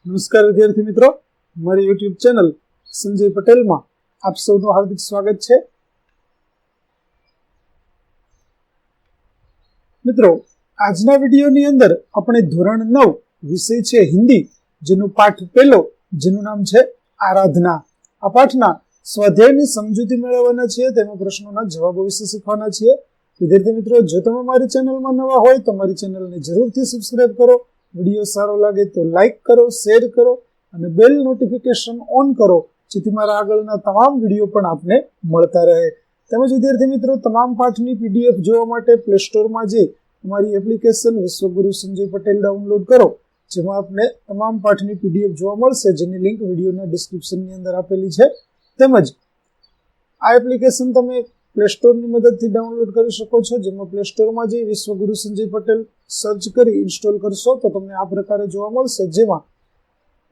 નમસ્કાર વિદ્યાર્થી મિત્રો, મારી યુટ્યુબ ચેનલ સંજય પટેલમાં આપ સૌનું હાર્દિક સ્વાગત છે। મિત્રો, આજના વિડીયોની અંદર આપણે ધોરણ 9 વિષય છે હિન્દી, જેનું પાઠ પહેલો, જેનું નામ છે આરાધના। આ પાઠના સ્વાધ્યાયની સમજૂતી મેળવવાના છીએ, તેમાં પ્રશ્નોના જવાબો વિશે શીખવાના છીએ। વિદ્યાર્થી મિત્રો, જો તમે મારી ચેનલમાં નવા હોય તો મારી ચેનલને જરૂરથી સબસ્ક્રાઇબ કરો, વિડીયો સારો લાગે તો લાઈક કરો, શેર કરો અને બેલ નોટિફિકેશન ઓન કરો, જેથી મારા આગળના તમામ વિડીયો પણ આપને મળતા રહે। તેમજ વિદ્યાર્થી મિત્રો, તમામ પાઠની પીડીએફ જોવા માટે પ્લે સ્ટોરમાં જઈ અમારી એપ્લિકેશન વિશ્વગુરુ સંજય પટેલ ડાઉનલોડ કરો, જેમાં આપને તમામ પાઠની પીડીએફ જોવા મળશે, જેની લિંક વિડીયોના ડિસ્ક્રિપ્શનની અંદર આપેલી છે। તેમજ આ એપ્લિકેશન તમે પ્લે સ્ટોરની મદદથી ડાઉનલોડ કરી શકો છો, જેમાં પ્લે સ્ટોરમાં જઈ વિશ્વગુરુ સંજય પટેલ સર્ચ કરી ઇન્સ્ટોલ કરશો તો તમને આ પ્રકારે જોવા મળશે, જેમાં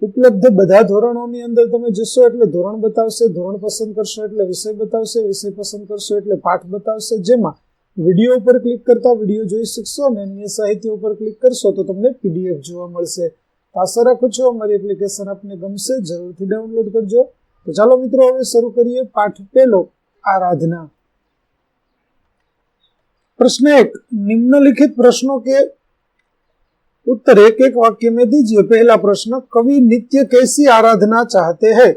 ઉપલબ્ધ બધા ધોરણોની અંદર તમે જશો એટલે ધોરણ બતાવશે, ધોરણ પસંદ કરશો એટલે વિષય બતાવશે, વિષય પસંદ કરશો એટલે પાઠ બતાવશે, જેમાં વિડીયો ઉપર ક્લિક કરતા વિડીયો જોઈ શકશો અને અન્ય સાહિત્ય ઉપર ક્લિક કરશો તો તમને પીડીએફ જોવા મળશે। આશા રાખું છું અમારી એપ્લિકેશન આપને ગમશે, જરૂરથી ડાઉનલોડ કરજો। તો ચાલો મિત્રો, હવે શરૂ કરીએ પાઠ પહેલો, आराधना। प्रश्न 1, निम्नलिखित प्रश्नों के उत्तर एक एक वाक्य में दीजिए। पहला प्रश्न, कवि नित्य कैसी आराधना चाहते हैं?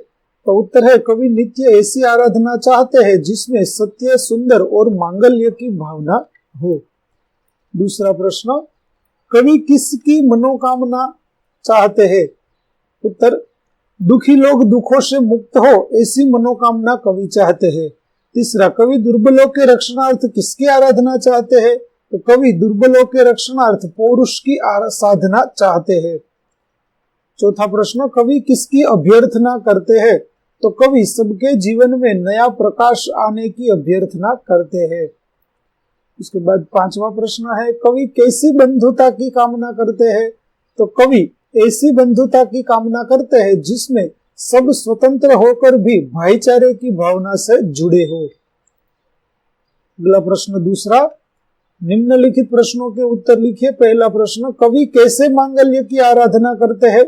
तो उत्तर है, कवि नित्य ऐसी आराधना चाहते हैं जिसमें सत्य, सुंदर और मांगल्य की भावना हो। दूसरा प्रश्न, कवि किसकी मनोकामना चाहते हैं? उत्तर, दुखी लोग दुखों से मुक्त हो ऐसी मनोकामना कवि चाहते हैं। तीसरा, कवि दुर्बलों के रक्षणार्थ किसकी आराधना चाहते हैं? तो कवि दुर्बलों के रक्षणार्थ पौरुष की साधना चाहते हैं। चौथा प्रश्न, कवि किसकी अभ्यर्थना करते हैं? तो कवि सबके जीवन में नया प्रकाश आने की अभ्यर्थना करते हैं। उसके बाद पांचवा प्रश्न है, कवि कैसी बंधुता की कामना करते हैं? तो कवि ऐसी बंधुता की कामना करते हैं जिसमें सब स्वतंत्र होकर भी भाईचारे की भावना से जुड़े हो। अगला प्रश्न दूसरा, निम्नलिखित प्रश्नों के उत्तर लिखिए। पहला प्रश्न, कवि कैसे मांगल्य की आराधना करते हैं?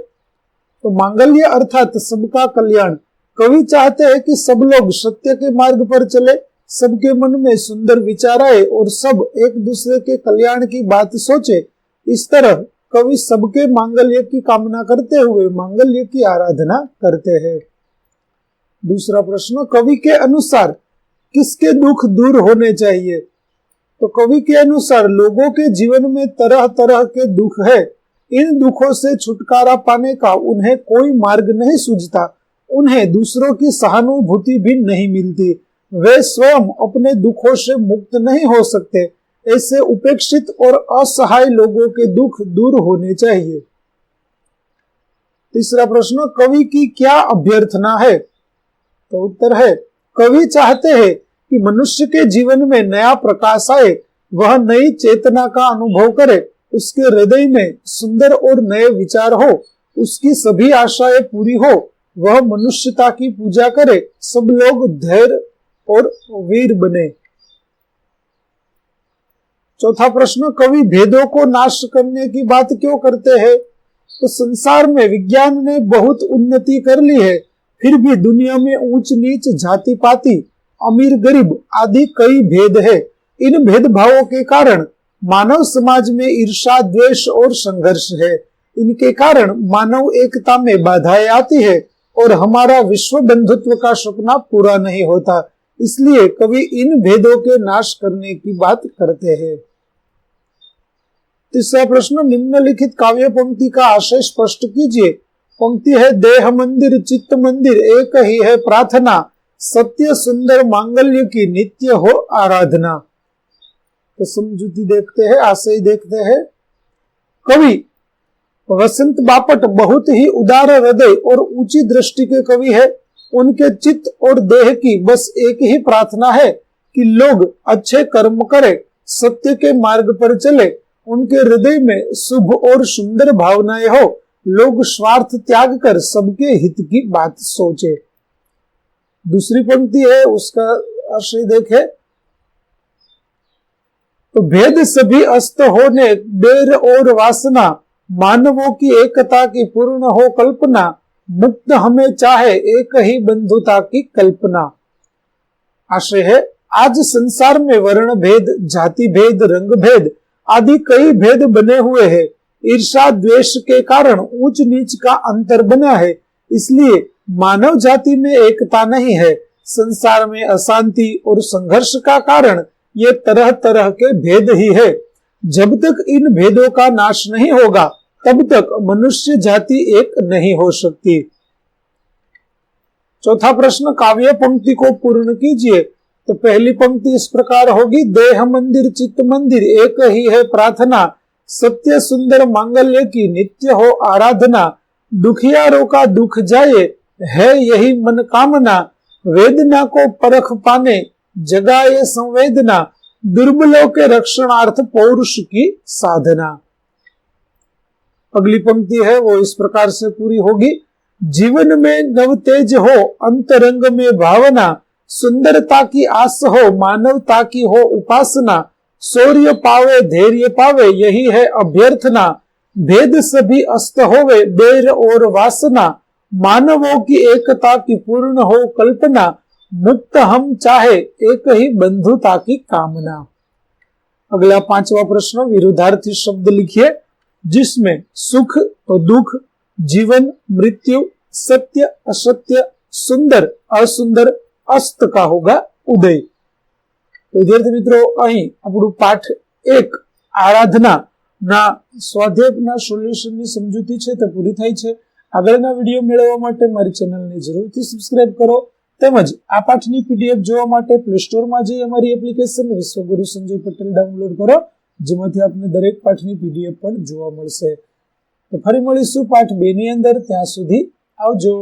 तो मांगल्य अर्थात सबका कल्याण। कवि चाहते हैं कि सब लोग सत्य के मार्ग पर चले, सबके मन में सुंदर विचार आए और सब एक दूसरे के कल्याण की बात सोचे। इस तरह कवि सबके मांगल्य की कामना करते हुए मांगल्य की आराधना करते हैं। दूसरा प्रश्न, कवि के अनुसार किसके दुख दूर होने चाहिए? तो कवि के अनुसार लोगों के जीवन में तरह तरह के दुख है, इन दुखों से छुटकारा पाने का उन्हें कोई मार्ग नहीं सूझता, उन्हें दूसरों की सहानुभूति भी नहीं मिलती, वे स्वयं अपने दुखों से मुक्त नहीं हो सकते, ऐसे उपेक्षित और असहाय लोगों के दुख दूर होने चाहिए। तीसरा प्रश्न, कवि की क्या अभ्यर्थना है? तो उत्तर है, कवि चाहते हैं कि मनुष्य के जीवन में नया प्रकाश आए, वह नई चेतना का अनुभव करे, उसके हृदय में सुंदर और नए विचार हो, उसकी सभी आशाएं पूरी हो, वह मनुष्यता की पूजा करे, सब लोग धैर्य और वीर बने। चौथा प्रश्न, कवि भेदों को नाश करने की बात क्यों करते हैं? तो संसार में विज्ञान ने बहुत उन्नति कर ली है, फिर भी दुनिया में ऊंच नीच, जाति पाति, अमीर गरीब आदि कई भेद है। इन भेदभावों के कारण मानव समाज में ईर्ष्या, द्वेष और संघर्ष है। इनके कारण मानव एकता में बाधाएं आती है और हमारा विश्व बंधुत्व का सपना पूरा नहीं होता। इसलिए कवि इन भेदों के नाश करने की बात करते हैं। तीसरा प्रश्न, निम्नलिखित काव्य पंक्ति का आशय स्पष्ट कीजिए। पंक्ति है, देह मंदिर चित्त मंदिर एक ही है प्रार्थना, सत्य सुंदर मांगल्य की नित्य हो आराधना। तो समझूती देखते हैं, आशय देखते हैं। कवि वसंत बापट बहुत ही उदार हृदय और ऊंची दृष्टि के कवि है। उनके चित्त और देह की बस एक ही प्रार्थना है कि लोग अच्छे कर्म करें, सत्य के मार्ग पर चले, उनके हृदय में शुभ और सुंदर भावनाएं हो, लोग स्वार्थ त्याग कर सबके हित की बात सोचे। दूसरी पंक्ति है, उसका आशय देखें। तो भेद सभी अस्त होने, बैर और वासना, मानवों की एकता की पूर्ण हो कल्पना, मुक्त हमें चाहे एक ही बंधुता की कल्पना। आशय है, आज संसार में वर्ण भेद, जाति भेद, रंग भेद आदि कई भेद बने हुए हैं। ईर्षा द्वेष के कारण ऊंच नीच का अंतर बना है, इसलिए मानव जाति में एकता नहीं है। संसार में अशांति और संघर्ष का कारण ये तरह तरह के भेद ही है। जब तक इन भेदों का नाश नहीं होगा, तब तक मनुष्य जाति एक नहीं हो सकती। चौथा प्रश्न, काव्य पंक्ति को पूर्ण कीजिए। तो पहली पंक्ति इस प्रकार होगी, देह मंदिर चित्त मंदिर एक ही है प्रार्थना, सत्य सुंदर मांगल्य की नित्य हो आराधना, दुखियारों का दुख जाए है यही मन कामना, वेदना को परख पाने जगाए संवेदना, दुर्बलों के रक्षणार्थ पौरुष की साधना। अगली पंक्ति है वो इस प्रकार से पूरी होगी, जीवन में नव तेज हो अंतरंग में भावना, सुंदरता की आस हो मानवता की हो उपासना, शौर्य पावे धैर्य पावे यही है अभ्यर्थना, भेद सभी अस्त होवे बैर और वासना, मानवों की एकता की पूर्ण हो कल्पना, मुक्त हम चाहे एक ही बंधुता की कामना। अगला पांचवा प्रश्न, विरुद्धार्थी शब्द लिखिए जिसमें सुख तो दुख, जीवन मृत्यु, सत्य असत्य, सुंदर असुंदर, अस्त का होगा उदय। तो विद्यार्थी मित्रों, અહીં આપણું પાઠ 1 આરાધના ના સ્વાધ્યાયના સોલ્યુશનની સમજૂતી છે તે પૂરી થઈ છે। આગળના વિડીયો મેળવવા માટે મારી ચેનલને જરૂરથી સબસ્ક્રાઇબ કરો તેમજ આ પાઠની પીડીએફ જોવા માટે પ્લે સ્ટોરમાં જઈ અમારી એપ્લિકેશન વિશ્વગુરુ સંજય પટેલ ડાઉનલોડ કરો, જેમાંથી આપને દરેક પાઠની પીડીએફ પણ જોવા મળશે। તો ફરી મળીશું પાઠ 2 ની અંદર, ત્યાં સુધી આવજો।